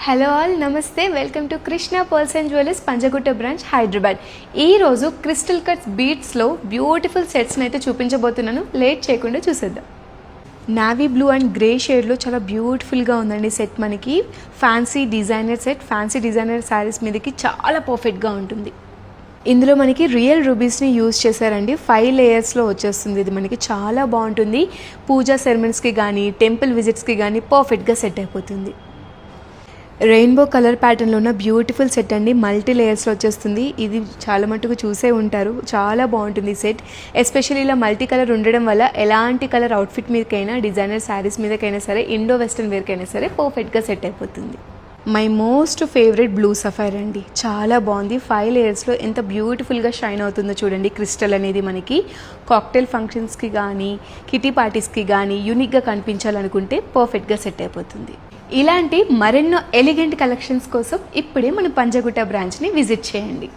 Hello all నమస్తే, welcome to Krishna pearls and jewellers Panjagutta branch Hyderabad. ఈరోజు crystal cuts బీట్స్లో beautiful సెట్స్ని అయితే చూపించబోతున్నాను. లేట్ చేయకుండా చూసేద్దాం. నావీ బ్లూ అండ్ గ్రే షేడ్లో చాలా బ్యూటిఫుల్గా ఉందండి సెట్. మనకి fancy designer set, fancy designer saris మీదకి చాలా పర్ఫెక్ట్గా ఉంటుంది. ఇందులో మనకి రియల్ రూబీస్ని యూజ్ చేశారండి. 5 లేయర్స్లో వచ్చేస్తుంది. ఇది మనకి చాలా బాగుంటుంది. పూజా సెరమనీస్కి కానీ టెంపుల్ విజిట్స్కి కానీ పర్ఫెక్ట్గా సెట్ అయిపోతుంది. రెయిన్బో కలర్ ప్యాటర్న్లో ఉన్న బ్యూటిఫుల్ సెట్ అండి. మల్టీ లేయర్స్లో వచ్చేస్తుంది. ఇది చాలా మటుకు చూసే ఉంటారు. చాలా బాగుంటుంది సెట్. ఎస్పెషల్లీ ఇలా మల్టీ కలర్ ఉండడం వల్ల ఎలాంటి కలర్ అవుట్ఫిట్ మీదకైనా, డిజైనర్ శారీస్ మీదకైనా సరే, ఇండో వెస్ట్రన్ వేర్కైనా సరే పర్ఫెక్ట్గా సెట్ అయిపోతుంది. My most favourite blue sapphire అండి. చాలా బాగుంది. 5 లేయర్స్లో ఎంత బ్యూటిఫుల్గా షైన్ అవుతుందో చూడండి. క్రిస్టల్ అనేది మనకి కాక్టైల్ ఫంక్షన్స్కి కానీ కిటీ పార్టీస్కి కానీ యూనిక్గా కనిపించాలనుకుంటే పర్ఫెక్ట్గా సెట్ అయిపోతుంది. ఇలాంటి మరెన్నో ఎలిగెంట్ కలెక్షన్స్ కోసం ఇప్పుడే మన పంజగుట్ట బ్రాంచ్ని విజిట్ చేయండి.